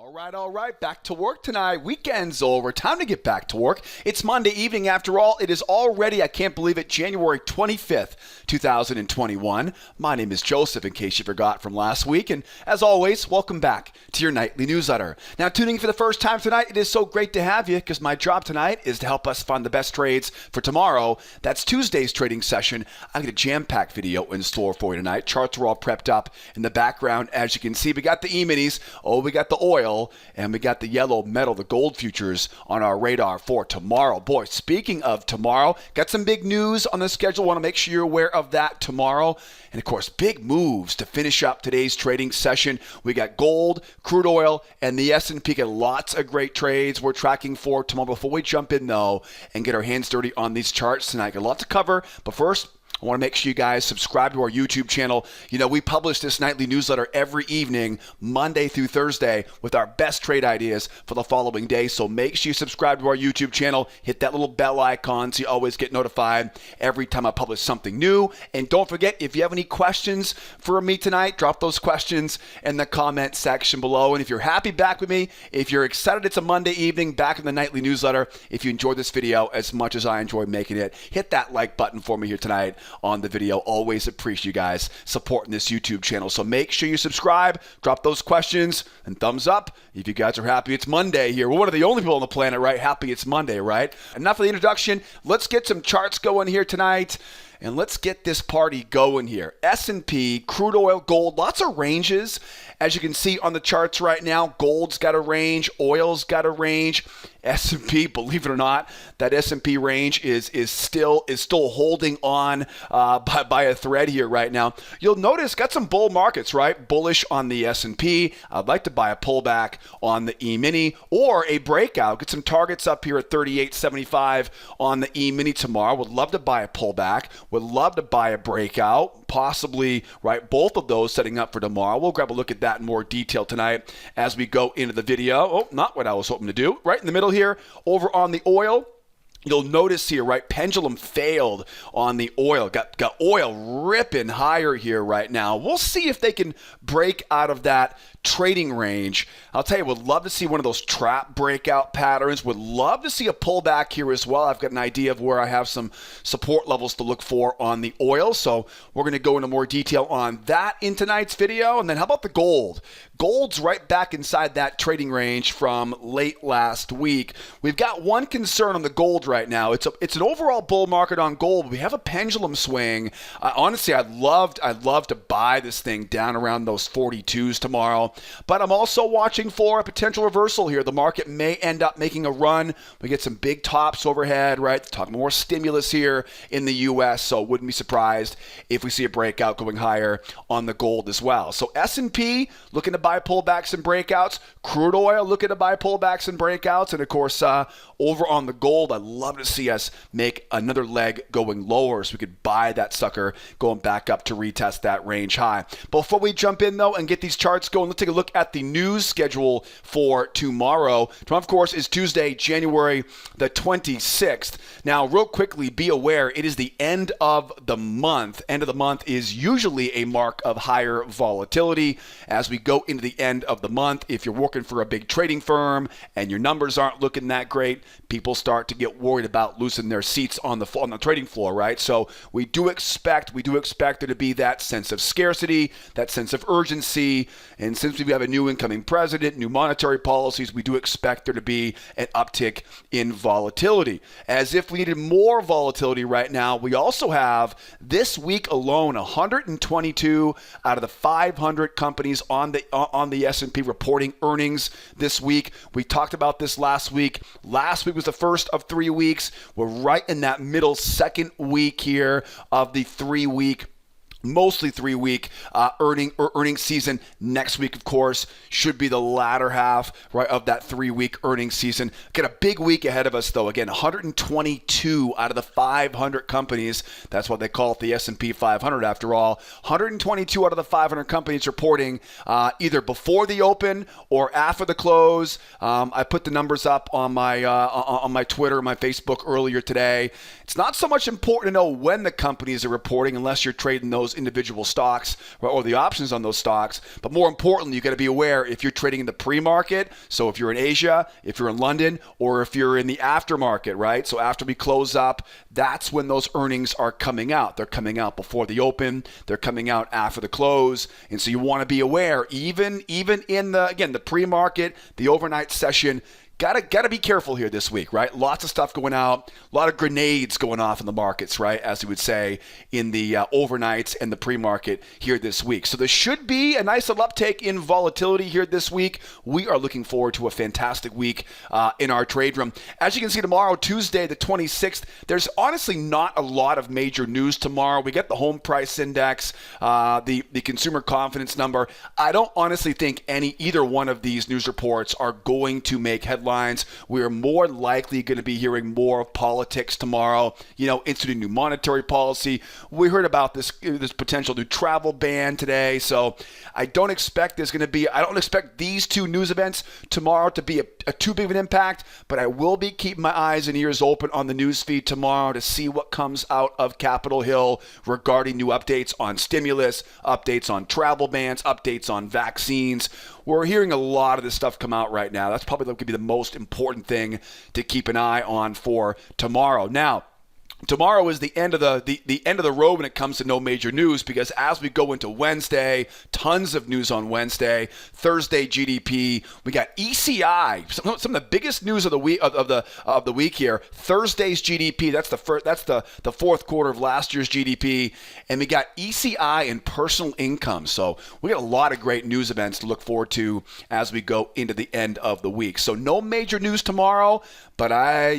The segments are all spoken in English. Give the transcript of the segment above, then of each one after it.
All right. Back to work tonight. Weekend's over. Time to get back to work. It's Monday evening after all. It is already, I can't believe it, January 25th, 2021. My name is Joseph, in case you forgot from last week. And as always, welcome back to your nightly newsletter. Now, tuning in for the first time tonight, it is so great to have you because my job tonight is to help us find the best trades for tomorrow. That's Tuesday's trading session. I got a jam-packed video in store for you tonight. Charts are all prepped up in the background. As you can see, we got the E-minis. We got the oil. And we got the yellow metal, the gold futures on our radar for tomorrow. Boy, speaking of tomorrow, got some big news on the schedule. Want to make sure you're aware of that tomorrow. And of course, big moves to finish up today's trading session. We got gold, crude oil, and the S&P. Got lots of great trades we're tracking for tomorrow. Before we jump in, though, and get our hands dirty on these charts tonight, got a lot to cover. But first, I want to make sure you guys subscribe to our YouTube channel. You know, we publish this nightly newsletter every evening, Monday through Thursday, with our best trade ideas for the following day. So make sure you subscribe to our YouTube channel. Hit that little bell icon so you always get notified every time I publish something new. And don't forget, if you have any questions for me tonight, drop those questions in the comment section below. And if you're happy back with me, if you're excited it's a Monday evening back in the nightly newsletter, if you enjoyed this video as much as I enjoy making it, hit that like button for me here tonight on the video. Always appreciate you guys supporting this YouTube channel. So make sure you subscribe, drop those questions, and thumbs up if you guys are happy it's Monday here. We're one of the only people on the planet, right? Happy it's Monday, right? Enough of the introduction. Let's get some charts going here tonight. And let's get this party going here. S&P, crude oil, gold, lots of ranges. As you can see on the charts right now, gold's got a range, oil's got a range. S&P, believe it or not, that S&P range is still holding on by a thread here right now. You'll notice got some bull markets, right? Bullish on the S&P. I'd like to buy a pullback on the E-mini or a breakout. Get some targets up here at 38.75 on the E-mini tomorrow. Would love to buy a pullback. Would love to buy a breakout, possibly, right? Both of those setting up for tomorrow. We'll grab a look at that in more detail tonight as we go into the video. Oh, not what I was hoping to do. Right in the middle here, over on the oil. You'll notice here, right, pendulum failed on the oil. Got oil ripping higher here right now. We'll see if they can break out of that trading range. I'll tell you, would love to see one of those trap breakout patterns. Would love to see a pullback here as well. I've got an idea of where I have some support levels to look for on the oil. So we're going to go into more detail on that in tonight's video. And then how about the gold? Gold's right back inside that trading range from late last week. We've got one concern on the gold right now. It's an overall bull market on gold. We have a pendulum swing. Honestly, I'd love to buy this thing down around those 42s tomorrow. But I'm also watching for a potential reversal here. The market may end up making a run. We get some big tops overhead, right? Talking more stimulus here in the U.S., so wouldn't be surprised if we see a breakout going higher on the gold as well. So S&P looking to buy pullbacks and breakouts. Crude oil looking to buy pullbacks and breakouts. And of course, over on the gold, I'd love to see us make another leg going lower so we could buy that sucker going back up to retest that range high. Before we jump in, though, and get these charts going, let's take a look at the news schedule for tomorrow. Tomorrow, of course, is Tuesday, January the 26th. Now, real quickly, be aware, it is the end of the month. End of the month is usually a mark of higher volatility. As we go into the end of the month, if you're working for a big trading firm and your numbers aren't looking that great, people start to get worried about losing their seats on the trading floor, right? So we do expect there to be that sense of scarcity, that sense of urgency, and since we have a new incoming president, new monetary policies, we do expect there to be an uptick in volatility. As if we needed more volatility right now, we also have this week alone 122 out of the 500 companies on the S&P reporting earnings this week. We talked about this last week. Last week was the first of 3 weeks. We're right in that middle second week here of the 3-week mostly 3-week earnings season. Next week, of course, should be the latter half, right, of that 3-week earnings season. Got a big week ahead of us, though. Again, 122 out of the 500 companies. That's what they call it, the S&P 500 after all. 122 out of the 500 companies reporting either before the open or after the close. I put the numbers up on my Twitter, my Facebook earlier today. It's not so much important to know when the companies are reporting unless you're trading those those individual stocks or the options on those stocks. But more importantly, you got to be aware if you're trading in the pre-market. So if you're in Asia, if you're in London, or if you're in the aftermarket, right? So after we close up, that's when those earnings are coming out. They're coming out before the open. They're coming out after the close. And so you want to be aware, even in the pre-market, the overnight session, Gotta be careful here this week, right? Lots of stuff going out, a lot of grenades going off in the markets, right? As you would say in the overnights and the pre-market here this week. So there should be a nice little uptake in volatility here this week. We are looking forward to a fantastic week in our trade room. As you can see tomorrow, Tuesday the 26th, there's honestly not a lot of major news tomorrow. We get the home price index, the consumer confidence number. I don't honestly think either one of these news reports are going to make headlines. We are more likely going to be hearing more of politics tomorrow, instituting new monetary policy. We heard about this potential new travel ban today. So I don't expect these two news events tomorrow to be a too big of an impact, but I will be keeping my eyes and ears open on the news feed tomorrow to see what comes out of Capitol Hill regarding new updates on stimulus, updates on travel bans, updates on vaccines. We're hearing a lot of this stuff come out right now. That's probably going to be the most important thing to keep an eye on for tomorrow. Now, tomorrow is the end of the road when it comes to no major news, because as we go into Wednesday, tons of news on Wednesday. Thursday GDP, we got ECI, some of the biggest news of the week of the week here. Thursday's GDP, that's the fourth quarter of last year's GDP, and we got ECI and personal income. So we got a lot of great news events to look forward to as we go into the end of the week. So no major news tomorrow, but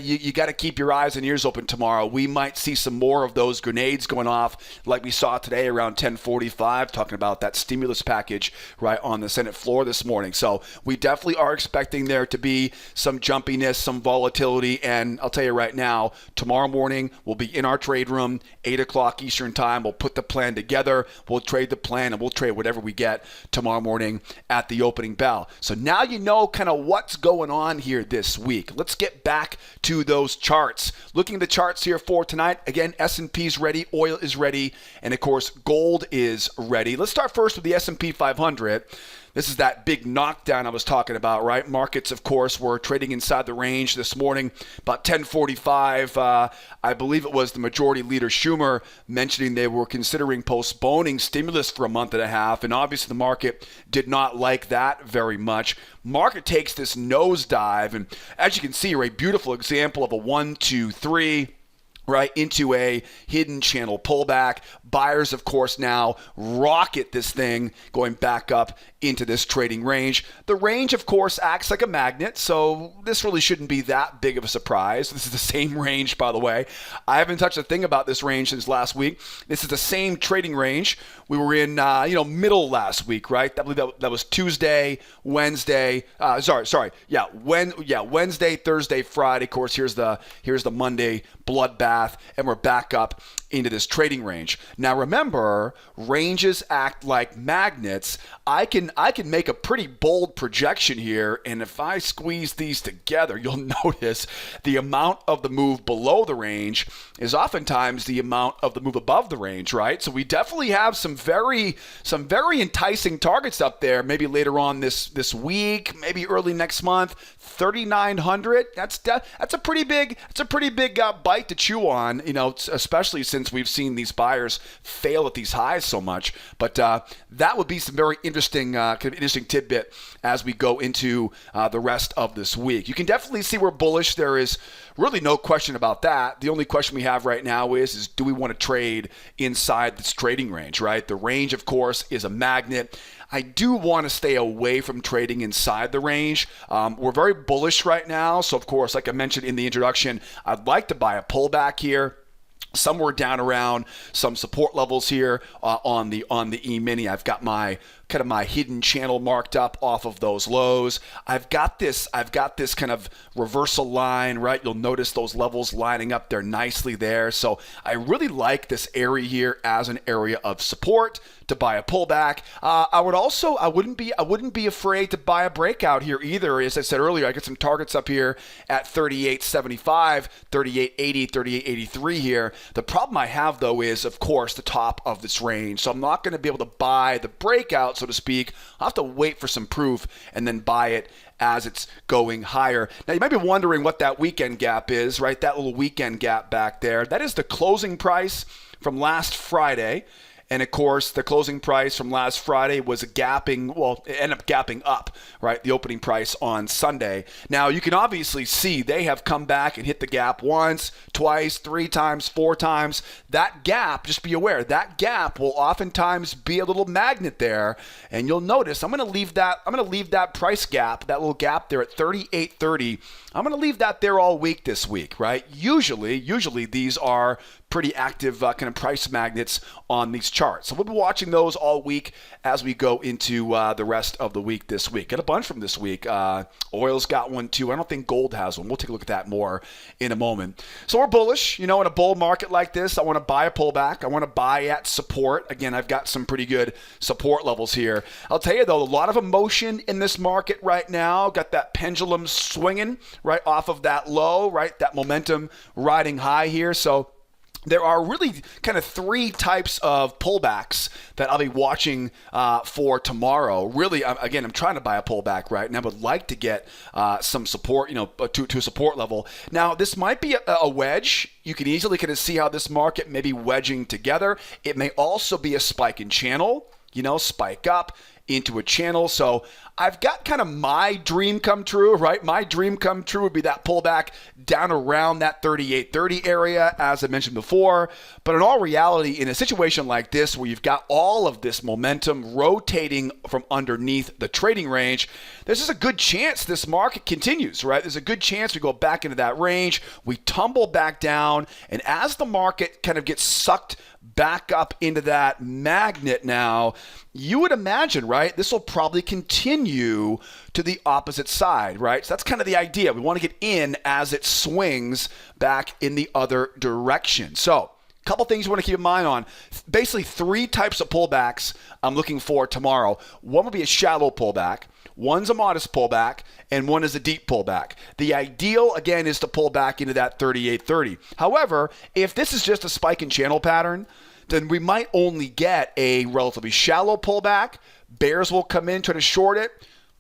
you got to keep your eyes and ears open tomorrow. We might see some more of those grenades going off like we saw today around 10:45, talking about that stimulus package right on the Senate floor this morning. So we definitely are expecting there to be some jumpiness, some volatility, and I'll tell you right now, tomorrow morning we'll be in our trade room, 8 o'clock Eastern time. We'll put the plan together, we'll trade the plan, and we'll trade whatever we get tomorrow morning at the opening bell. So now you know kind of what's going on here this week. Let's get back to those charts. Looking at the charts here for tonight, again, S&P's ready, oil is ready, and of course, gold is ready. Let's start first with the S&P 500. This is that big knockdown I was talking about, right? Markets, of course, were trading inside the range this morning, about 10:45. I believe it was the majority leader Schumer mentioning they were considering postponing stimulus for a month and a half, and obviously the market did not like that very much. Market takes this nosedive, and as you can see, a beautiful example of a 1, 2, 3. Right into a hidden channel pullback. Buyers, of course, now rocket this thing going back up into this trading range. The range, of course, acts like a magnet, so this really shouldn't be that big of a surprise. This is the same range, by the way. I haven't touched a thing about this range since last week. This is the same trading range we were in, middle last week, right? I believe that was Tuesday, Wednesday. Wednesday, Thursday, Friday. Of course, here's the Monday bloodbath, and we're back up into this trading range. Now remember, ranges act like magnets. I can make a pretty bold projection here, and if I squeeze these together, you'll notice the amount of the move below the range is oftentimes the amount of the move above the range, right? So we definitely have some very enticing targets up there, maybe later on this week, maybe early next month. 3,900, that's a pretty big bite to chew on, especially since we've seen these buyers fail at these highs so much. But that would be some very interesting tidbit as we go into the rest of this week. You can definitely see we're bullish. There is really no question about that. The only question we have right now is do we want to trade inside this trading range, right? The range, of course, is a magnet. I do want to stay away from trading inside the range. We're very bullish right now. So, of course, like I mentioned in the introduction, I'd like to buy a pullback here. Somewhere down around some support levels here on the E-mini. I've got my hidden channel marked up off of those lows. I've got this kind of reversal line, right? You'll notice those levels lining up there nicely there. So I really like this area here as an area of support to buy a pullback. I wouldn't be afraid to buy a breakout here either. As I said earlier, I got some targets up here at 38.75, 38.80, 38.83 here. The problem I have, though, is, of course, the top of this range. So I'm not going to be able to buy the breakout, so to speak. I'll have to wait for some proof and then buy it as it's going higher. Now, you might be wondering what that weekend gap is, right? That little weekend gap back there. That is the closing price from last Friday. And of course, the closing price from last Friday was a gapping, well, it ended up gapping up, right? The opening price on Sunday. Now, you can obviously see they have come back and hit the gap once, twice, 3 times, 4 times. That gap, just be aware, that gap will oftentimes be a little magnet there. And you'll notice I'm going to leave that price gap, that little gap there at 38.30. I'm going to leave that there all week this week, right? Usually these are pretty active kind of price magnets on these charts. So we'll be watching those all week as we go into the rest of the week this week. Got a bunch from this week. Oil's got one too. I don't think gold has one. We'll take a look at that more in a moment. So we're bullish. In a bull market like this, I want to buy a pullback. I want to buy at support. Again, I've got some pretty good support levels here. I'll tell you, though, a lot of emotion in this market right now. Got that pendulum swinging right off of that low, right? That momentum riding high here. So there are really kind of 3 types of pullbacks that I'll be watching for tomorrow. Really, I'm trying to buy a pullback, right? And I would like to get some support, to a support level. Now, this might be a wedge. You can easily kind of see how this market may be wedging together. It may also be a spike in channel, spike up into a channel. So I've got kind of my dream come true, right? My dream come true would be that pullback down around that 38.30 area, as I mentioned before. But in all reality, in a situation like this where you've got all of this momentum rotating from underneath the trading range, there's just a good chance this market continues, right? There's a good chance we go back into that range, we tumble back down, and as the market kind of gets sucked back up into that magnet now, you would imagine, right, this will probably continue to the opposite side, right? So that's kind of the idea. We want to get in as it swings back in the other direction. So a couple things you want to keep in mind on. Basically 3 types of pullbacks I'm looking for tomorrow. One will be a shallow pullback. One's a modest pullback, and one is a deep pullback. The ideal, again, is to pull back into that 38.30. However, if this is just a spike and channel pattern, then we might only get a relatively shallow pullback. Bears will come in, try to short it.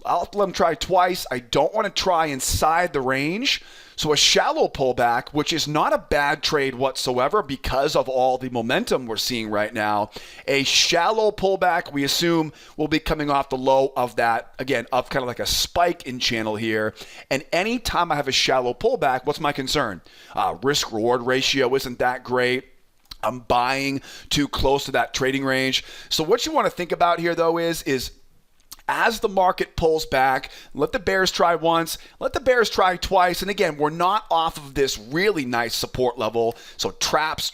I'll have to let them try twice. I don't want to try inside the range. So a shallow pullback, which is not a bad trade whatsoever because of all the momentum we're seeing right now. A shallow pullback, we assume, will be coming off the low of that, again, of kind of like a spike in channel here. And anytime I have a shallow pullback, what's my concern? Risk-reward ratio isn't that great. I'm buying too close to that trading range. So what you want to think about here, though, is as the market pulls back, let the bears try once, let the bears try twice. And again, we're not off of this really nice support level. So traps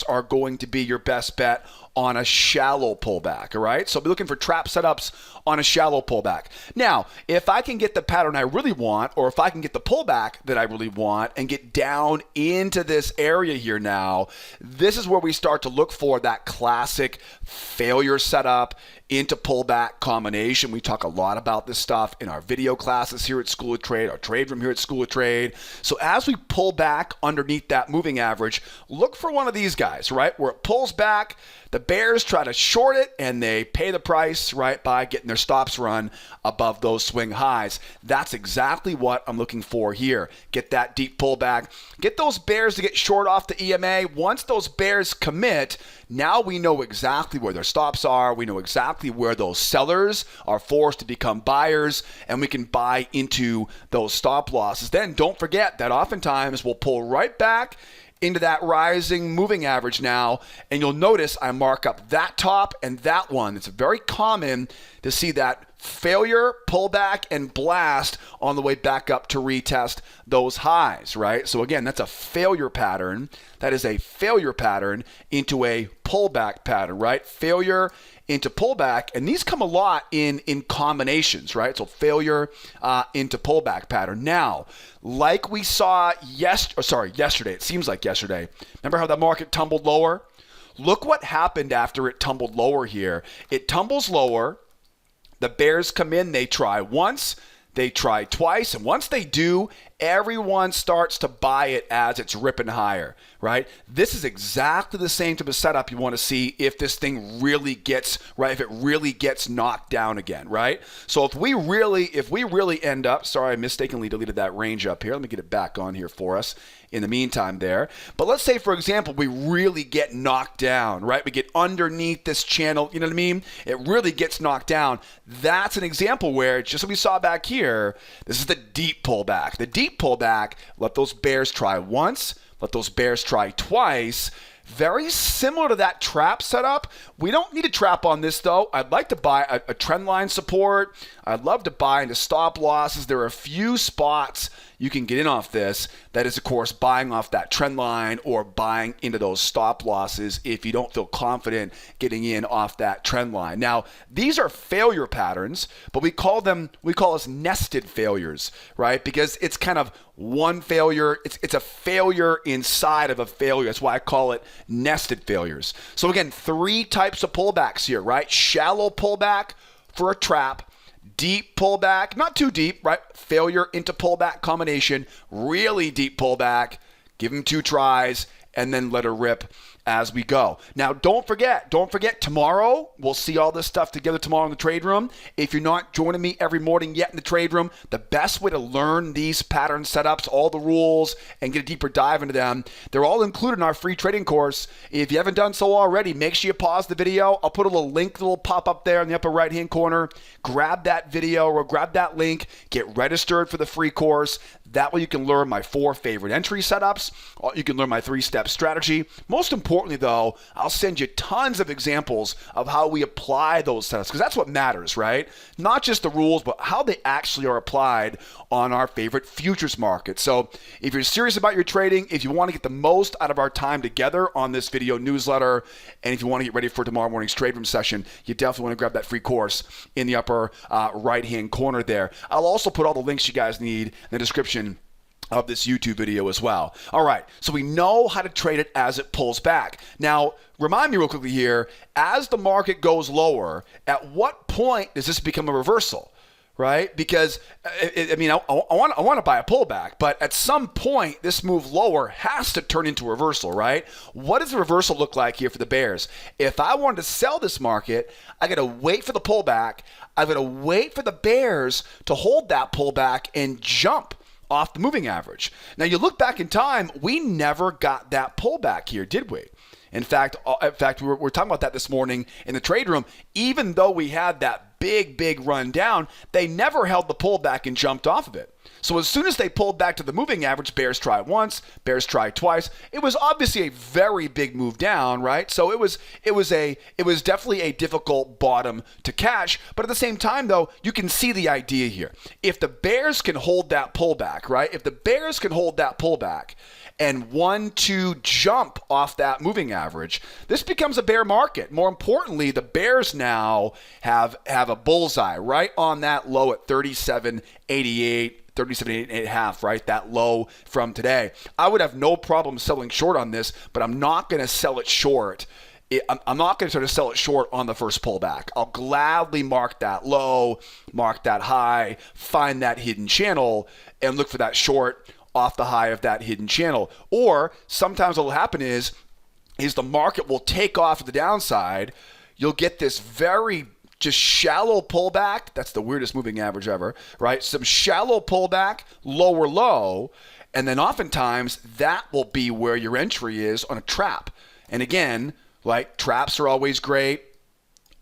are going to be your best bet on a shallow pullback, all right? So I'll be looking for trap setups on a shallow pullback. Now, if I can get the pattern I really want, or if I can get the pullback that I really want and get down into this area here now, this is where we start to look for that classic failure setup into pullback combination. We talk a lot about this stuff in our video classes here at School of Trade, our trade room here at School of Trade. So as we pull back underneath that moving average, look for one of these guys, right? Where it pulls back, the bears try to short it, and they pay the price, right, by getting their stops run above those swing highs. That's exactly what I'm looking for here. Get that deep pullback. Get those bears to get short off the EMA. Once those bears commit, now we know exactly where their stops are. We know exactly where those sellers are forced to become buyers, and we can buy into those stop losses. Then don't forget that oftentimes we'll pull right back into that rising moving average now, and you'll notice I mark up that top and that one. It's very common to see that failure, pullback, and blast on the way back up to retest those highs, right? So again, that's a failure pattern. That is a failure pattern into a pullback pattern, right? Failure into pullback, and these come a lot in combinations, right? So failure into pullback pattern. Now, like we saw yesterday, it seems like yesterday. Remember how the market tumbled lower? Look what happened after it tumbled lower here. It tumbles lower. The bears come in, they try once, they try twice, and once they do, everyone starts to buy it as it's ripping higher, right? This is exactly the same type of setup you want to see if this thing really gets, right, if it really gets knocked down again, right? So if we really end up, sorry, I mistakenly deleted that range up here. Let me get it back on here for us in the meantime there. But let's say, for example, we really get knocked down, right? We get underneath this channel, you know what I mean? It really gets knocked down. That's an example where, just like we saw back here, this is the deep pullback. The deep pullback, let those bears try once, let those bears try twice. Very similar to that trap setup. We don't need a trap on this, though. I'd like to buy a trend line support. I'd love to buy into stop losses. There are a few spots you can get in off this. That is, of course, buying off that trend line or buying into those stop losses if you don't feel confident getting in off that trend line. Now, these are failure patterns, but we call us nested failures, right? Because it's kind of one failure. It's a failure inside of a failure. That's why I call it nested failures. So again, 3 types of pullbacks here, right? Shallow pullback for a trap. Deep pullback, not too deep, right? Failure into pullback combination. Really deep pullback. Give them 2 tries and then let her rip as we go. Now, don't forget, tomorrow, we'll see all this stuff together tomorrow in the trade room. If you're not joining me every morning yet in the trade room, the best way to learn these pattern setups, all the rules, and get a deeper dive into them, they're all included in our free trading course. If you haven't done so already, make sure you pause the video. I'll put a little link, a little pop up there in the upper right-hand corner. Grab that video or grab that link. Get registered for the free course. That way you can learn my 4 favorite entry setups. You can learn my 3-step strategy. Most importantly, though, I'll send you tons of examples of how we apply those setups, because that's what matters, right? Not just the rules, but how they actually are applied on our favorite futures market. So if you're serious about your trading, if you want to get the most out of our time together on this video newsletter, and if you want to get ready for tomorrow morning's trade room session, you definitely want to grab that free course in the upper right-hand corner there. I'll also put all the links you guys need in the description of this YouTube video as well. All right, so we know how to trade it as it pulls back. Now, remind me real quickly here, as the market goes lower, at what point does this become a reversal? Right? Because, I want to buy a pullback, but at some point, this move lower has to turn into a reversal, right? What does the reversal look like here for the bears? If I wanted to sell this market, I got to wait for the pullback. I've got to wait for the bears to hold that pullback and jump off the moving average. Now, you look back in time, we never got that pullback here, did we? In fact, we were talking about that this morning in the trade room. Even though we had that big run down, they never held the pullback and jumped off of it. So as soon as they pulled back to the moving average, bears try once, bears try twice. It was obviously a very big move down, right? So it was definitely a difficult bottom to catch. But at the same time, though, you can see the idea here. If the bears can hold that pullback, right? If the bears can hold that pullback and 1-2 jump off that moving average, this becomes a bear market. More importantly, the bears now have a bullseye right on that low at 37.88. 37.8.5, right? That low from today. I would have no problem selling short on this, but I'm not going to sell it short. I'm not going to try to sell it short on the first pullback. I'll gladly mark that low, mark that high, find that hidden channel, and look for that short off the high of that hidden channel. Or sometimes what will happen is the market will take off to the downside. You'll get this very just shallow pullback. That's the weirdest moving average ever, right? Some shallow pullback, lower low, and then oftentimes that will be where your entry is on a trap. And again, like traps are always great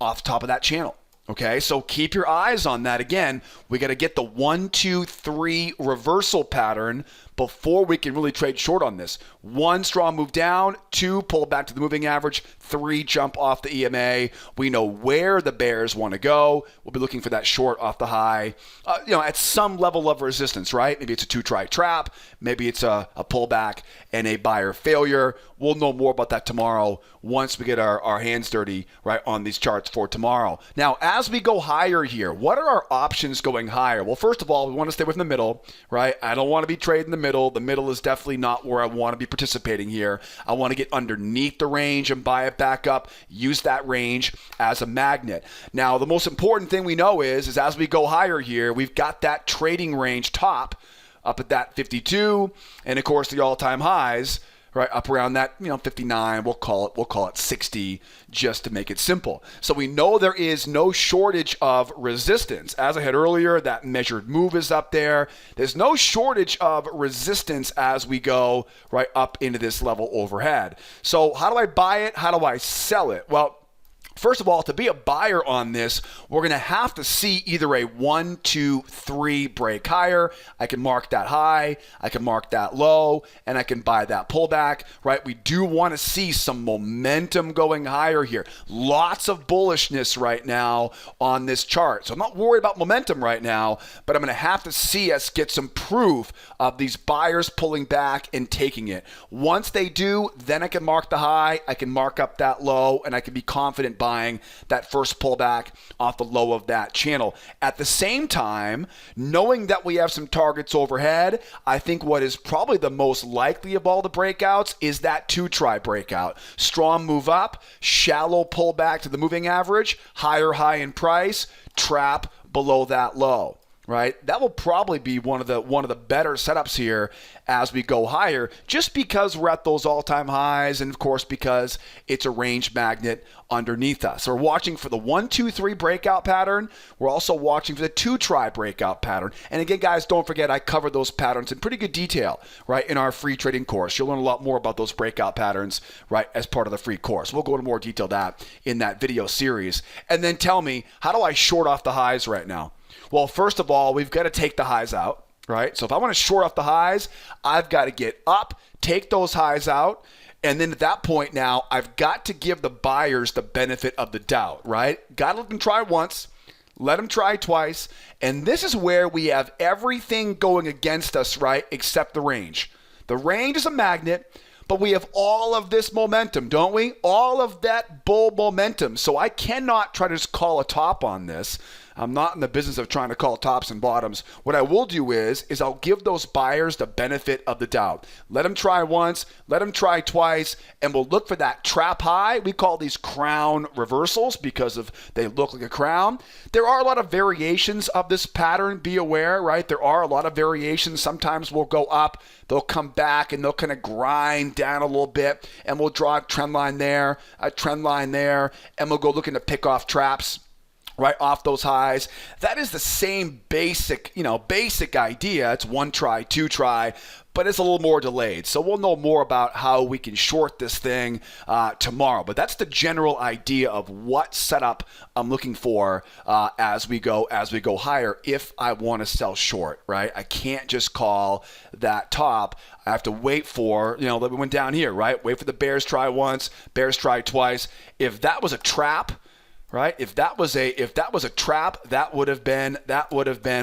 off the top of that channel. Okay, so keep your eyes on that. Again, we got to get the 1, 2, 3 reversal pattern before we can really trade short on this. 1, strong move down. 2, pull back to the moving average. 3, jump off the EMA. We know where the bears want to go. We'll be looking for that short off the high, at some level of resistance, right? Maybe it's a 2-try trap. Maybe it's a pullback and a buyer failure. We'll know more about that tomorrow once we get our hands dirty, right, on these charts for tomorrow. Now, as we go higher here, what are our options going higher? Well, first of all, we want to stay within the middle, right? I don't want to be trading the middle. The middle is definitely not where I want to be participating here. I want to get underneath the range and buy it back up, use that range as a magnet. Now, the most important thing we know is as we go higher here, we've got that trading range top up at that 52, and of course the all-time highs, right, up around that 59. We'll call it 60 just to make it simple. So we know there is no shortage of resistance. As I had earlier, that measured move is up there. There's no shortage of resistance as we go right up into this level overhead. So how do I buy it? How do I sell it? Well, first of all, to be a buyer on this, we're going to have to see either a 1, 2, 3 break higher. I can mark that high, I can mark that low, and I can buy that pullback, right? We do want to see some momentum going higher here. Lots of bullishness right now on this chart. So I'm not worried about momentum right now, but I'm going to have to see us get some proof of these buyers pulling back and taking it. Once they do, then I can mark the high, I can mark up that low, and I can be confident buying that first pullback off the low of that channel. At the same time, knowing that we have some targets overhead, I think what is probably the most likely of all the breakouts is that 2-try breakout. Strong move up, shallow pullback to the moving average, higher high in price, trap below that low. Right? That will probably be one of the better setups here as we go higher, just because we're at those all-time highs, and of course because it's a range magnet underneath us. So we're watching for the 1, 2, 3 breakout pattern. We're also watching for the 2-try breakout pattern. And again, guys, don't forget I covered those patterns in pretty good detail, right, in our free trading course. You'll learn a lot more about those breakout patterns, right, as part of the free course. We'll go into more detail that in that video series. And then tell me, how do I short off the highs right now? Well, first of all, we've got to take the highs out, right? So if I want to short off the highs, I've got to get up, take those highs out, and then at that point now, I've got to give the buyers the benefit of the doubt, right? Got to let them try once, let them try twice, and this is where we have everything going against us, right, except the range. The range is a magnet, but we have all of this momentum, don't we? All of that bull momentum. So I cannot try to just call a top on this. I'm not in the business of trying to call tops and bottoms. What I will do is I'll give those buyers the benefit of the doubt. Let them try once, let them try twice, and we'll look for that trap high. We call these crown reversals because they look like a crown. There are a lot of variations of this pattern, be aware, right? There are a lot of variations. Sometimes we'll go up, they'll come back, and they'll kind of grind down a little bit, and we'll draw a trend line there, and we'll go looking to pick off traps right off those highs. That is the same basic idea. It's 1 try, 2 try, but it's a little more delayed. So we'll know more about how we can short this thing tomorrow. But that's the general idea of what setup I'm looking for as we go higher if I want to sell short, right? I can't just call that top. I have to wait for, that we went down here, right? Wait for the bears try once, bears try twice. If that was a trap, right? If that was a trap, that would have been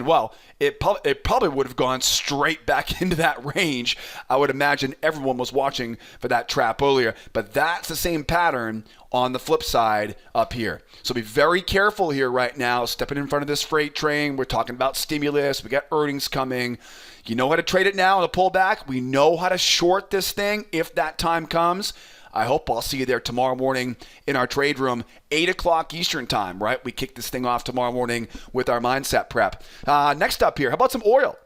well, it probably would have gone straight back into that range. I would imagine everyone was watching for that trap earlier, but that's the same pattern on the flip side up here. So be very careful here right now, stepping in front of this freight train. We're talking about stimulus. We got earnings coming. You know how to trade it now on the pullback. We know how to short this thing if that time comes. I hope I'll see you there tomorrow morning in our trade room, 8 o'clock Eastern time, right? We kick this thing off tomorrow morning with our mindset prep. Next up here, how about some oil?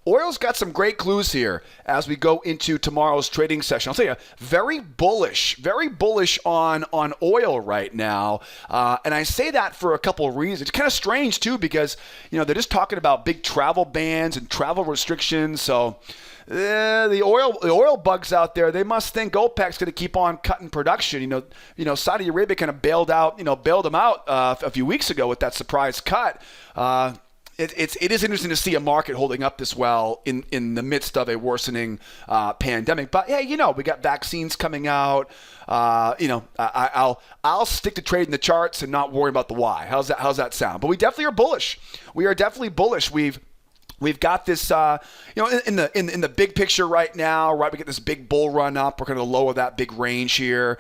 Oil's got some great clues here as we go into tomorrow's trading session. I'll tell you, very bullish on oil right now. And I say that for a couple of reasons. It's kind of strange, too, because, they're just talking about big travel bans and travel restrictions. So the oil bugs out there, they must think OPEC's going to keep on cutting production. Saudi Arabia kind of bailed them out a few weeks ago with that surprise cut. It is interesting to see a market holding up this well in the midst of a worsening pandemic. But hey, we got vaccines coming out. I'll stick to trading the charts and not worry about the why. How's that sound? But we definitely are bullish. We are definitely bullish. We've got this, in the big picture right now, right? We get this big bull run up. We're going to lower that big range here.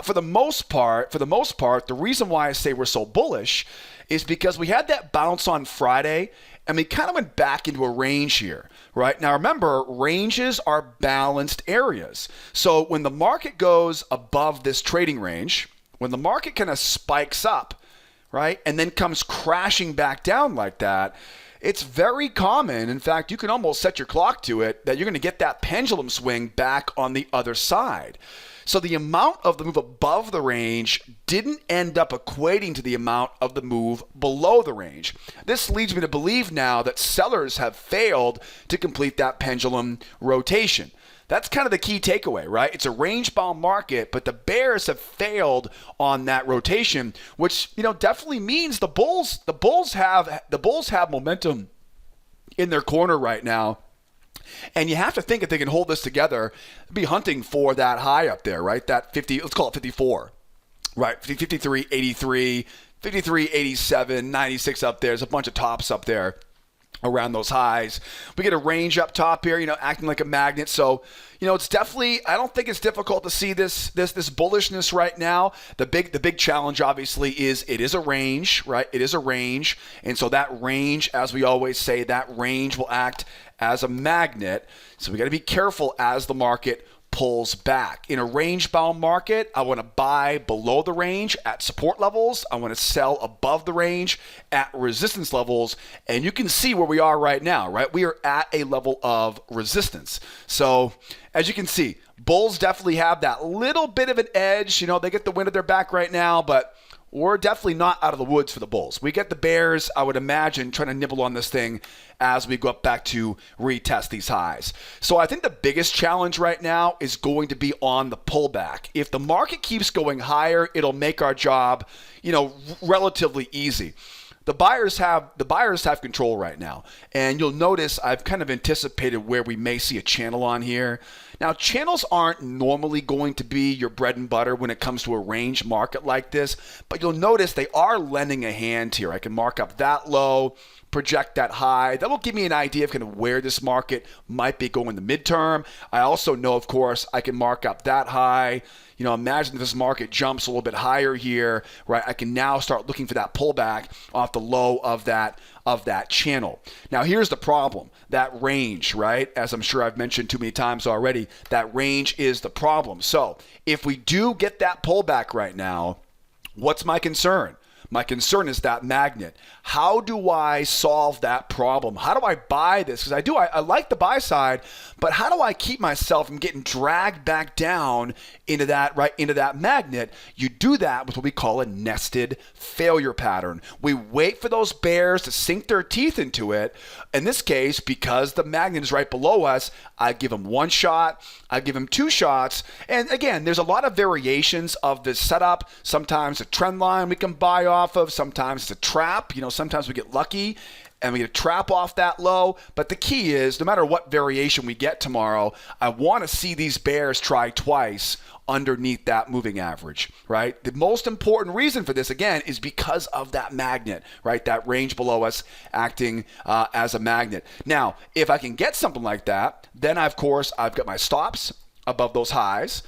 For the most part, the reason why I say we're so bullish is because we had that bounce on Friday, and we kind of went back into a range here, right? Now, remember, ranges are balanced areas. So when the market goes above this trading range, when the market kind of spikes up, right, and then comes crashing back down like that, it's very common. In fact, you can almost set your clock to it that you're going to get that pendulum swing back on the other side. So the amount of the move above the range didn't end up equating to the amount of the move below the range. This leads me to believe now that sellers have failed to complete that pendulum rotation. That's kind of the key takeaway, right? It's a range-bound market, but the bears have failed on that rotation, which definitely means the bulls have momentum in their corner right now. And you have to think if they can hold this together, be hunting for that high up there, right? That 50, let's call it 54, right? 53, 83, 53, 87, 96 up there. There's a bunch of tops up there around those highs. We get a range up top here, acting like a magnet. So, it's definitely, I don't think it's difficult to see this bullishness right now. The big challenge obviously is it is a range, right? It is a range. And so that range, as we always say, that range will act as a magnet. So we got to be careful as the market pulls back. In a range-bound market, I want to buy below the range at support levels. I want to sell above the range at resistance levels. And you can see where we are right now, right? We are at a level of resistance. So as you can see, bulls definitely have that little bit of an edge. They get the wind at their back right now, but we're definitely not out of the woods for the bulls. We get the bears, I would imagine, trying to nibble on this thing as we go up back to retest these highs. So I think the biggest challenge right now is going to be on the pullback. If the market keeps going higher, it'll make our job, relatively easy. The buyers have control right now. And you'll notice I've kind of anticipated where we may see a channel on here. Now, channels aren't normally going to be your bread and butter when it comes to a range market like this, but you'll notice they are lending a hand here. I can mark up that low, project that high. That will give me an idea of kind of where this market might be going in the midterm. I also know, of course, I can mark up that high. Imagine if this market jumps a little bit higher here, right? I can now start looking for that pullback off the low of that channel. Now, here's the problem. That range, right? As I'm sure I've mentioned too many times already, that range is the problem. So if we do get that pullback right now, what's my concern? My concern is that magnet. How do I solve that problem? How do I buy this? Because I like the buy side, but how do I keep myself from getting dragged back down into that magnet? You do that with what we call a nested failure pattern. We wait for those bears to sink their teeth into it. In this case, because the magnet is right below us, I give them one shot, I give them two shots. And again, there's a lot of variations of this setup. Sometimes a trend line we can buy off of. Sometimes it's a trap. Sometimes we get lucky and we get a trap off that low. But the key is, no matter what variation we get tomorrow, I want to see these bears try twice underneath that moving average, right? The most important reason for this, again, is because of that magnet, right? That range below us acting as a magnet. Now, if I can get something like that, then of course, I've got my stops above those highs.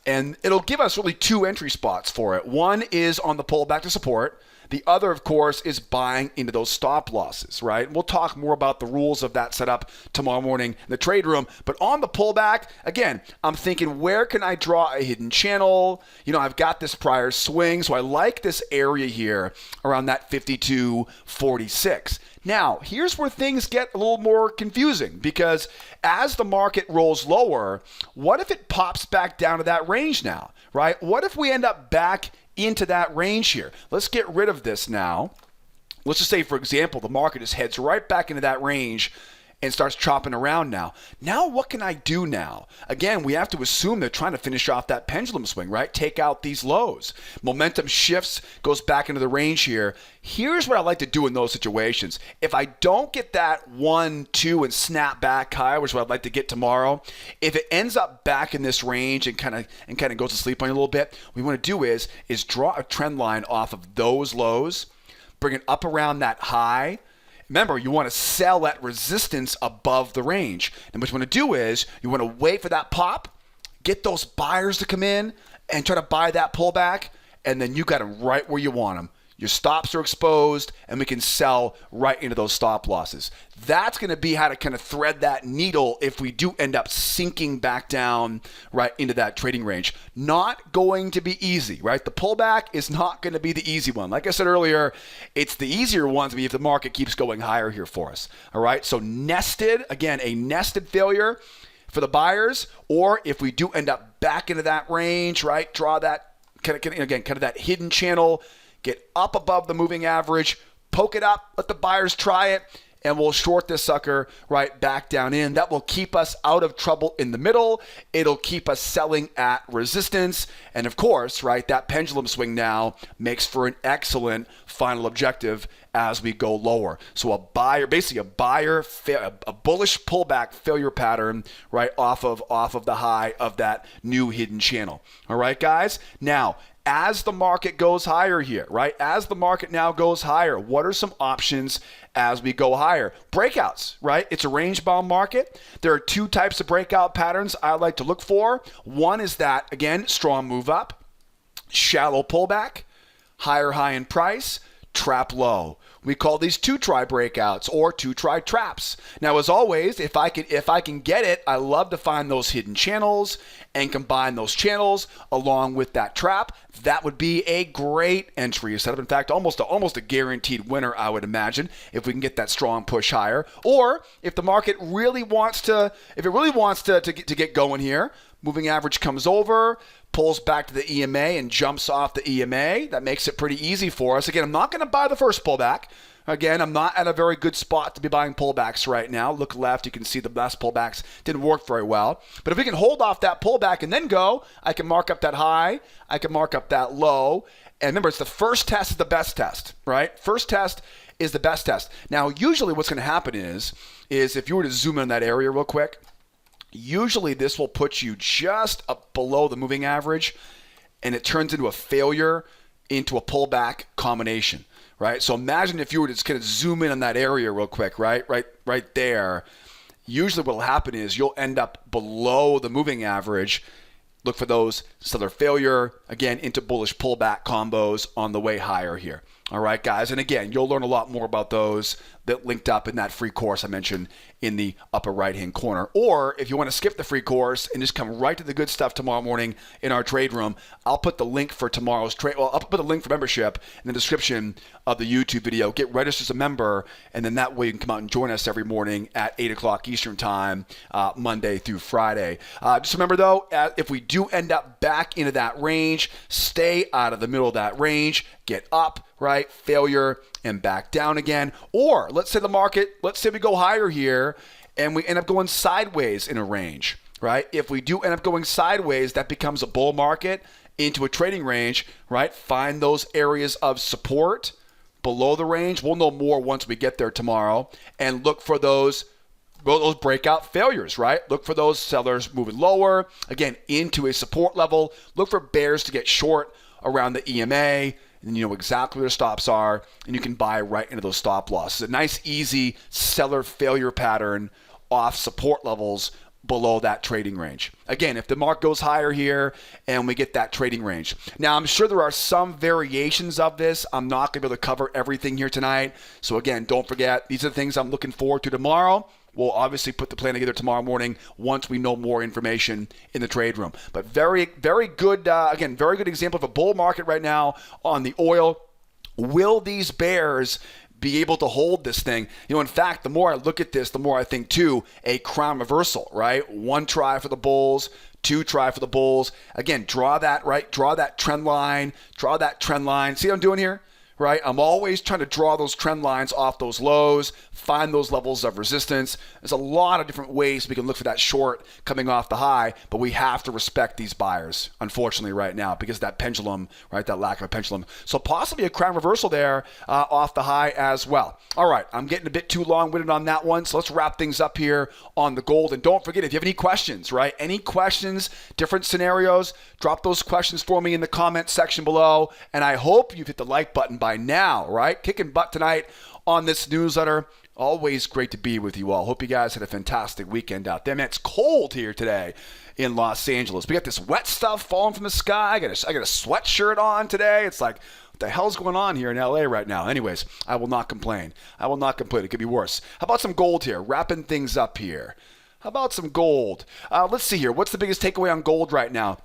And it'll give us really two entry spots for it. One is on the pullback to support. The other, of course, is buying into those stop losses, right? We'll talk more about the rules of that setup tomorrow morning in the trade room. But on the pullback, again, I'm thinking, where can I draw a hidden channel? I've got this prior swing, so I like this area here around that 52.46. Now, here's where things get a little more confusing, because as the market rolls lower, what if it pops back down to that range now, right? What if we end up back into that range here? Let's get rid of this now. Let's just say, for example, the market just heads right back into that range and starts chopping around now. Now, what can I do now? Again, we have to assume they're trying to finish off that pendulum swing, right? Take out these lows. Momentum shifts, goes back into the range here. Here's what I like to do in those situations. If I don't get that 1, 2, and snap back high, which is what I'd like to get tomorrow, if it ends up back in this range and kind of goes to sleep on you a little bit, what we want to do is draw a trend line off of those lows, bring it up around that high. Remember, you want to sell at resistance above the range. And what you want to do is you want to wait for that pop, get those buyers to come in and try to buy that pullback, and then you got them right where you want them. your stops are exposed, and we can sell right into those stop losses. That's going to be how to kind of thread that needle if we do end up sinking back down right into that trading range. Not going to be easy, right? The pullback is not going to be the easy one. Like I said earlier, it's the easier one to be if the market keeps going higher here for us. All right, so nested, again, a nested failure for the buyers, or if we do end up back into that range, right? Draw that kind of that hidden channel, get up above the moving average, poke it up, let the buyers try it, and we'll short this sucker right back down in. That will keep us out of trouble in the middle. It'll keep us selling at resistance. And of course, right, that pendulum swing now makes for an excellent final objective as we go lower. So a bullish pullback failure pattern right off of the high of that new hidden channel. All right, guys? Now, as the market goes higher here, right? As the market now goes higher, what are some options as we go higher? Breakouts, right? It's a range-bound market. There are two types of breakout patterns I like to look for. One is that, again, strong move up, shallow pullback, higher high in price, trap low. We call these two-try breakouts or two-try traps. Now, as always, if I can get it, I love to find those hidden channels and combine those channels along with that trap. That would be a great entry setup. In fact, almost a guaranteed winner, I would imagine, if we can get that strong push higher. Or if the market really wants to, get going here, moving average comes over, pulls back to the EMA and jumps off the EMA. That makes it pretty easy for us. Again, I'm not going to buy the first pullback. Again, I'm not at a very good spot to be buying pullbacks right now. Look left, you can see the last pullbacks didn't work very well. But if we can hold off that pullback and then go, I can mark up that high, I can mark up that low. And remember, it's the first test is the best test, right? First test is the best test. Now, usually what's going to happen is if you were to zoom in on that area real quick, usually this will put you just up below the moving average, and it turns into a failure into a pullback combination, right? So imagine if you were to just kind of zoom in on that area real quick, right there. Usually what will happen is you'll end up below the moving average. Look for those seller failure, again, into bullish pullback combos on the way higher here. All right, guys. And again, you'll learn a lot more about those that linked up in that free course I mentioned in the upper right-hand corner. Or if you want to skip the free course and just come right to the good stuff tomorrow morning in our trade room, I'll put the link for tomorrow's trade. Well, I'll put the link for membership in the description of the YouTube video. Get registered as a member, and then that way you can come out and join us every morning at 8 o'clock Eastern time, Monday through Friday. Just remember, though, if we do end up back into that range, stay out of the middle of that range, get up, right, failure, and back down again. Or let's say we go higher here and we end up going sideways in a range, right? If we do end up going sideways, that becomes a bull market into a trading range, right? Find those areas of support below the range. We'll know more once we get there tomorrow, and look for those breakout failures, right? Look for those sellers moving lower, again, into a support level. Look for bears to get short around the EMA, and you know exactly where the stops are, and you can buy right into those stop losses. A nice, easy seller failure pattern off support levels below that trading range. Again, if the mark goes higher here and we get that trading range. Now, I'm sure there are some variations of this. I'm not going to be able to cover everything here tonight. So again, don't forget, these are the things I'm looking forward to tomorrow. We'll obviously put the plan together tomorrow morning once we know more information in the trade room. But very, very good, very good example of a bull market right now on the oil. Will these bears be able to hold this thing? You know, in fact, the more I look at this, the more I think, too, a crown reversal, right? One try for the bulls, two try for the bulls. Again, draw that, right? Draw that trend line. See what I'm doing here? Right? I'm always trying to draw those trend lines off those lows, find those levels of resistance. There's a lot of different ways we can look for that short coming off the high, but we have to respect these buyers, unfortunately, right now, because that pendulum, right, that lack of a pendulum. So possibly a crown reversal there off the high as well. All right, I'm getting a bit too long-winded on that one, so let's wrap things up here on the gold. And don't forget, if you have any questions, right, any questions, different scenarios, drop those questions for me in the comment section below. And I hope you've hit the like button by now, right? Kicking butt tonight on this newsletter. Always great to be with you all. Hope you guys had a fantastic weekend out there. Man, it's cold here today in Los Angeles. We got this wet stuff falling from the sky. I got a sweatshirt on today. It's like, what the hell's going on here in LA right now? Anyways, I will not complain. It could be worse. How about some gold here? Wrapping things up here. How about some gold? Let's see here. What's the biggest takeaway on gold right now?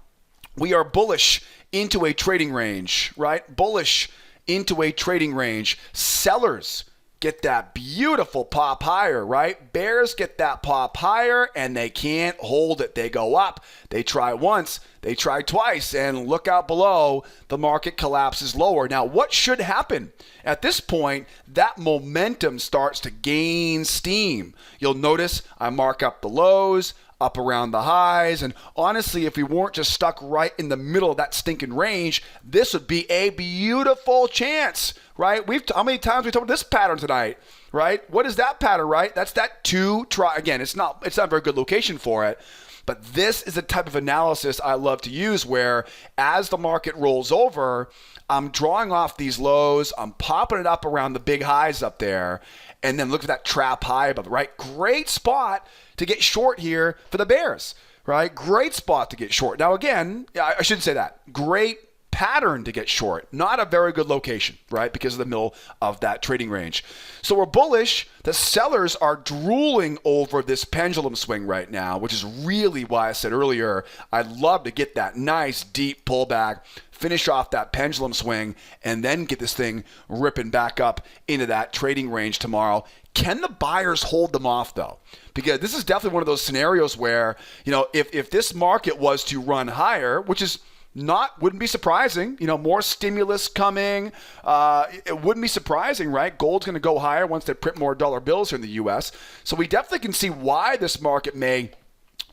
We are bullish into a trading range, right? Bullish into a trading range. Sellers get that beautiful pop higher, right? Bears get that pop higher, and they can't hold it. They go up. They try once. They try twice. And look out below. The market collapses lower. Now, what should happen? At this point, that momentum starts to gain steam. You'll notice I mark up the lows, up around the highs. And honestly, if we weren't just stuck right in the middle of that stinking range, this would be a beautiful chance, right? How many times we talked about this pattern tonight, right? What is that pattern, right? That's that two try. Again, it's not a very good location for it. But this is the type of analysis I love to use where as the market rolls over, I'm drawing off these lows, I'm popping it up around the big highs up there, and then look at that trap high above it, right? Great spot to get short here for the bears, right? Great spot to get short. Now, again, I shouldn't say that. Great pattern to get short. Not a very good location, right? Because of the middle of that trading range. So we're bullish. The sellers are drooling over this pendulum swing right now, which is really why I said earlier, I'd love to get that nice deep pullback, finish off that pendulum swing, and then get this thing ripping back up into that trading range tomorrow. Can the buyers hold them off, though? Because this is definitely one of those scenarios where, if this market was to run higher, which is wouldn't be surprising, more stimulus coming. It wouldn't be surprising, right? Gold's going to go higher once they print more dollar bills here in the U.S. So we definitely can see why this market may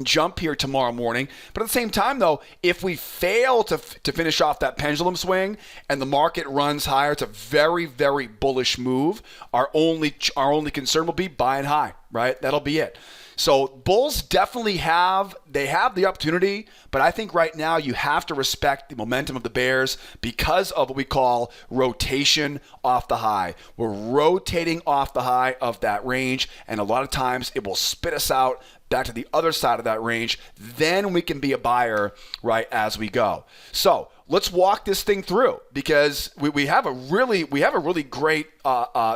jump here tomorrow morning. But at the same time, though, if we fail to finish off that pendulum swing and the market runs higher, it's a very, very bullish move. Our only concern will be buying high, right? That'll be it. So bulls definitely have the opportunity, but I think right now you have to respect the momentum of the bears because of what we call rotation off the high. We're rotating off the high of that range, and a lot of times it will spit us out back to the other side of that range. Then we can be a buyer right as we go. So let's walk this thing through because we have a really great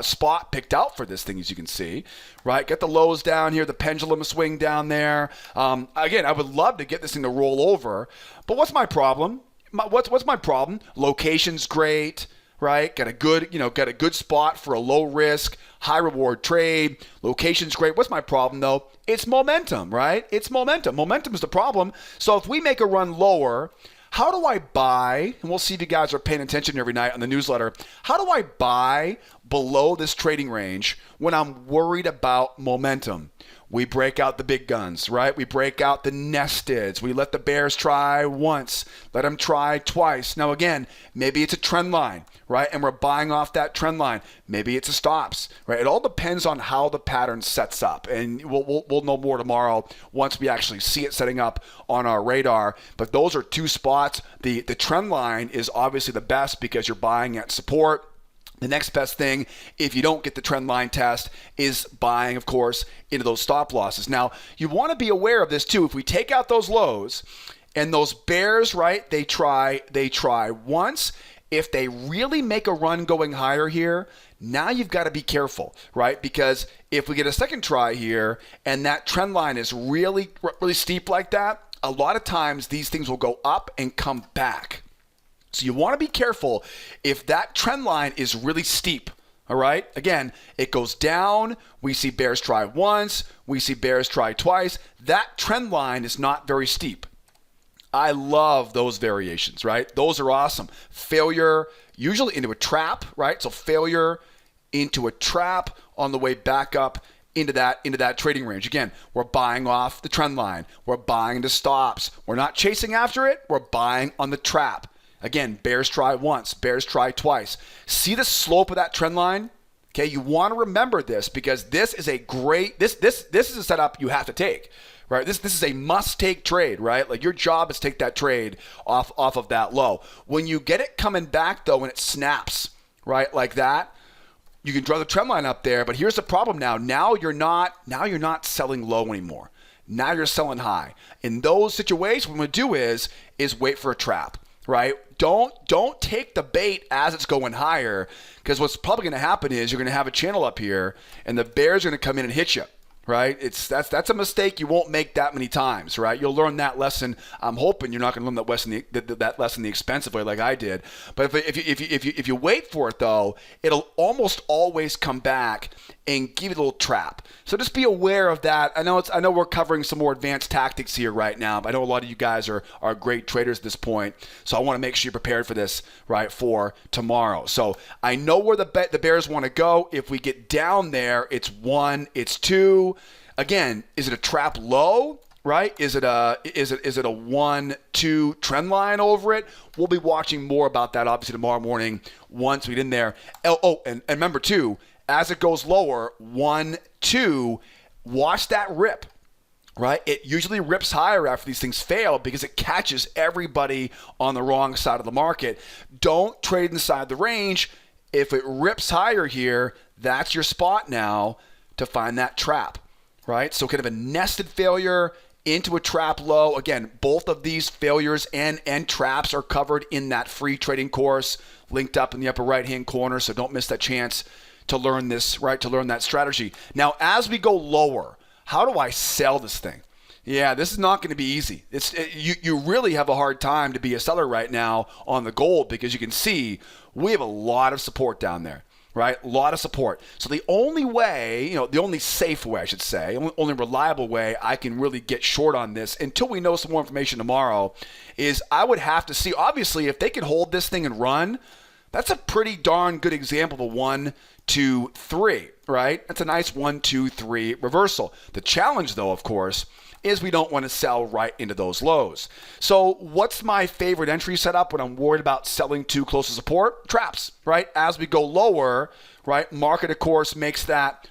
spot picked out for this thing, as you can see, right? Get the lows down here, the pendulum swing down there. Again, I would love to get this thing to roll over, but what's my problem? What's my problem? Location's great, right? Got a good spot for a low risk, high reward trade. Location's great. What's my problem though? It's momentum, right? It's momentum. Momentum is the problem. So if we make a run lower, how do I buy, and we'll see if you guys are paying attention every night on the newsletter, how do I buy below this trading range when I'm worried about momentum? We break out the big guns, right? We break out the nesteds. We let the bears try once, let them try twice. Now again, maybe it's a trend line, right? And we're buying off that trend line. Maybe it's a stops, right? It all depends on how the pattern sets up. And we'll know more tomorrow once we actually see it setting up on our radar. But those are two spots. The trend line is obviously the best because you're buying at support. The next best thing, if you don't get the trend line test, is buying, of course, into those stop losses. Now, you want to be aware of this too. If we take out those lows and those bears, right, they try once. If they really make a run going higher here, now you've got to be careful, right? Because if we get a second try here and that trend line is really, really steep like that, a lot of times these things will go up and come back. So you want to be careful if that trend line is really steep, all right? Again, it goes down. We see bears try once. We see bears try twice. That trend line is not very steep. I love those variations, right? Those are awesome. Failure, usually into a trap, right? So failure into a trap on the way back up into that trading range. Again, we're buying off the trend line. We're buying the stops. We're not chasing after it. We're buying on the trap. Again, bears try once, bears try twice. See the slope of that trend line? Okay, you want to remember this because this is a great, this is a setup you have to take, right? This is a must-take trade, right? Like your job is to take that trade off of that low. When you get it coming back though, when it snaps, right, like that, You can draw the trend line up there, but here's the problem now. Now you're not selling low anymore. Now you're selling high. In those situations, what I'm going to do is wait for a trap, right? Don't take the bait as it's going higher, because what's probably going to happen is you're going to have a channel up here, and the bear's going to come in and hit you. Right? That's a mistake you won't make that many times, right? You'll learn that lesson. I'm hoping you're not going to learn that lesson the expensive way like I did. But if you wait for it though, it'll almost always come back and give you a little trap. So just be aware of that. I know we're covering some more advanced tactics here right now, but I know a lot of you guys are great traders at this point. So I want to make sure you're prepared for this, right, for tomorrow. So I know where the bears want to go. If we get down there, it's 1, it's 2. Again, is it a trap low? Right? Is it a 1-2 trend line over it? We'll be watching more about that obviously tomorrow morning once we get in there. And remember too, as it goes lower, 1-2, watch that rip. Right? It usually rips higher after these things fail because it catches everybody on the wrong side of the market. Don't trade inside the range. If it rips higher here, that's your spot now to find that trap. Right? So kind of a nested failure into a trap low. Again, both of these failures and traps are covered in that free trading course linked up in the upper right-hand corner. So don't miss that chance to learn this, right? To learn that strategy. Now, as we go lower, how do I sell this thing? Yeah, this is not going to be easy. You really have a hard time to be a seller right now on the gold because you can see we have a lot of support down there. Right? A lot of support. So the only way, the only safe way, I should say, only reliable way I can really get short on this until we know some more information tomorrow is I would have to see, obviously, if they can hold this thing and run, that's a pretty darn good example of a 1, 2, 3, right? That's a nice 1, 2, 3 reversal. The challenge, though, of course, is we don't want to sell right into those lows. So what's my favorite entry setup when I'm worried about selling too close to support? Traps, right? As we go lower, right, market, of course, makes that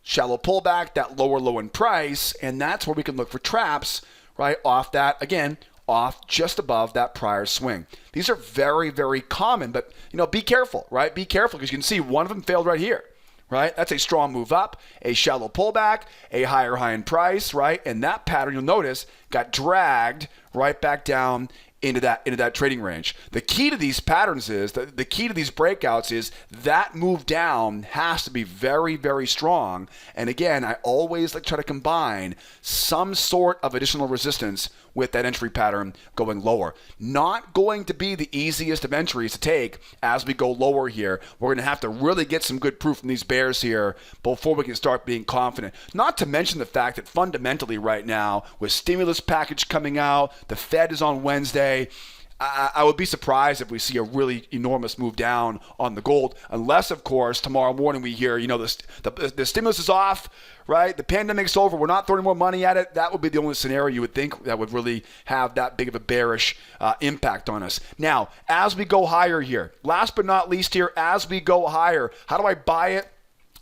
shallow pullback, that lower low in price, and that's where we can look for traps, right, off that, again, off just above that prior swing. These are very, very common, but, be careful, right? Be careful because you can see one of them failed right here. Right? That's a strong move up, a shallow pullback, a higher high in price, right? And that pattern, you'll notice, got dragged right back down into that trading range. The key to these patterns is, the key to these breakouts is that move down has to be very, very strong. And again, I always like to try to combine some sort of additional resistance with that entry pattern going lower. Not going to be the easiest of entries to take as we go lower here. We're going to have to really get some good proof from these bears here before we can start being confident. Not to mention the fact that fundamentally right now, with stimulus package coming out, the Fed is on Wednesday, I would be surprised if we see a really enormous move down on the gold, unless, of course, tomorrow morning we hear, the stimulus is off, right? The pandemic's over. We're not throwing more money at it. That would be the only scenario you would think that would really have that big of a bearish impact on us. Now, as we go higher here, last but not least here, as we go higher, how do I buy it?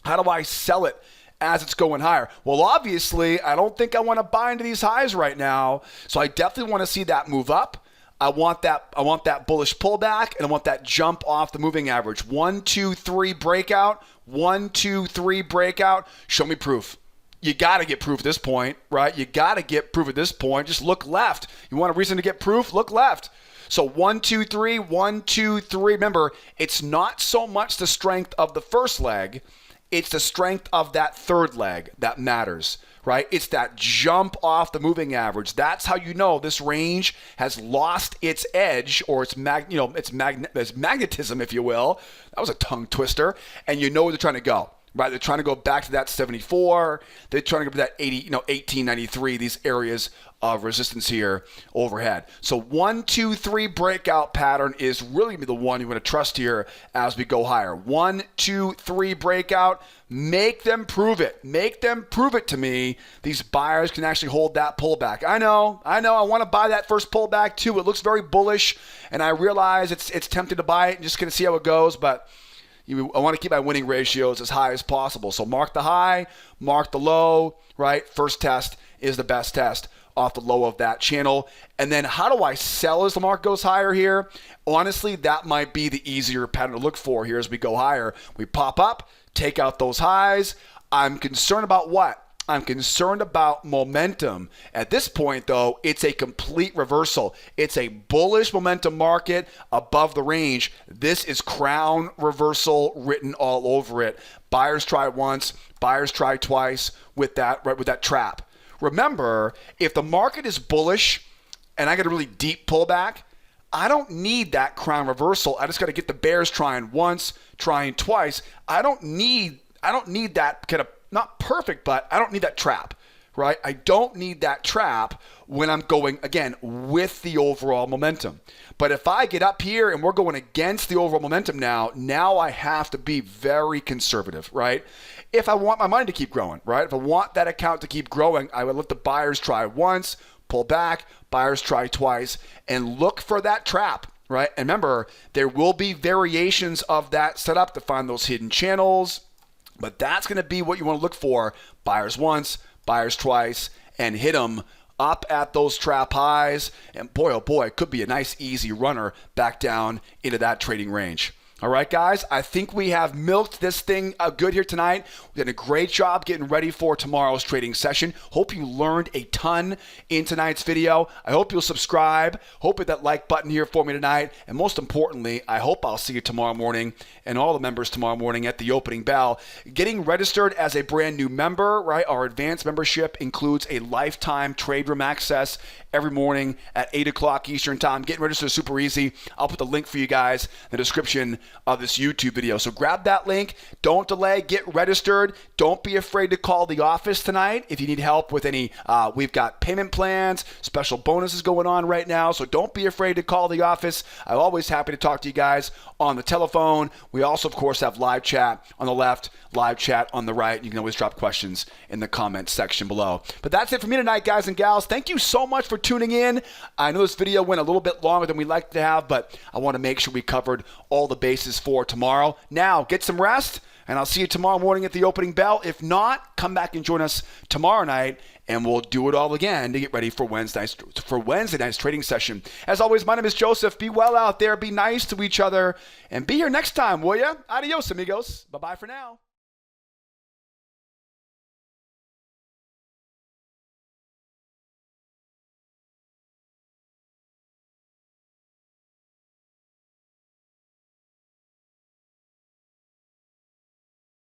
How do I sell it as it's going higher? Well, obviously, I don't think I want to buy into these highs right now, so I definitely want to see that move up. I want that bullish pullback, and I want that jump off the moving average. 1, 2, 3 breakout. 1, 2, 3 breakout. Show me proof. You got to get proof at this point, right? You got to get proof at this point. Just look left. You want a reason to get proof? Look left. So 1, 2, 3, 1, 2, 3. Remember, it's not so much the strength of the first leg. It's the strength of that third leg that matters. Right? It's that jump off the moving average. That's how you know this range has lost its edge, or its magnetism, if you will. That was a tongue twister. And you know where they're trying to go. Right? They're trying to go back to that 74. They're trying to go to that 80, 1893, these areas of resistance here overhead. So 1, 2, 3 breakout pattern is really the one you want to trust here as we go higher. 1, 2, 3 breakout. Make them prove it. Make them prove it to me. These buyers can actually hold that pullback. I know. I want to buy that first pullback too. It looks very bullish, and I realize it's tempting to buy it and just going to see how it goes, but I want to keep my winning ratios as high as possible. So mark the high, mark the low, right? First test is the best test off the low of that channel. And then how do I sell as the market goes higher here? Honestly, that might be the easier pattern to look for here as we go higher. We pop up, take out those highs. I'm concerned about what? I'm concerned about momentum. At this point, though, it's a complete reversal. It's a bullish momentum market above the range. This is crown reversal written all over it. Buyers try once, buyers try twice with that trap. Remember, if the market is bullish and I get a really deep pullback, I don't need that crown reversal. I just got to get the bears trying once, trying twice. I don't need that kind of, not perfect, but I don't need that trap, right? I don't need that trap when I'm going, again, with the overall momentum. But if I get up here and we're going against the overall momentum now I have to be very conservative, right? If I want my money to keep growing, right? If I want that account to keep growing, I would let the buyers try once, pull back, buyers try twice, and look for that trap, right? And remember, there will be variations of that setup to find those hidden channels, but that's going to be what you want to look for. Buyers once, buyers twice, and hit them up at those trap highs. And boy, oh boy, it could be a nice easy runner back down into that trading range. All right, guys, I think we have milked this thing good here tonight. We did a great job getting ready for tomorrow's trading session. Hope you learned a ton in tonight's video. I hope you'll subscribe. Hope hit that like button here for me tonight. And most importantly, I hope I'll see you tomorrow morning and all the members tomorrow morning at the opening bell. Getting registered as a brand new member, right? Our advanced membership includes a lifetime trade room access every morning at 8 o'clock Eastern time. Getting registered is super easy. I'll put the link for you guys in the description of this YouTube video. So grab that link. Don't delay. Get registered. Don't be afraid to call the office tonight if you need help with any. We've got payment plans, special bonuses going on right now. So don't be afraid to call the office. I'm always happy to talk to you guys on the telephone. We also, of course, have live chat on the left, live chat on the right. You can always drop questions in the comments section below. But that's it for me tonight, guys and gals. Thank you so much for tuning in. I know this video went a little bit longer than we'd like to have, but I want to make sure we covered all the bases for tomorrow. Now, get some rest, and I'll see you tomorrow morning at the opening bell. If not, come back and join us tomorrow night, and we'll do it all again to get ready for Wednesday night's trading session. As always, my name is Joseph. Be well out there. Be nice to each other, and be here next time, will ya? Adios, amigos. Bye-bye for now.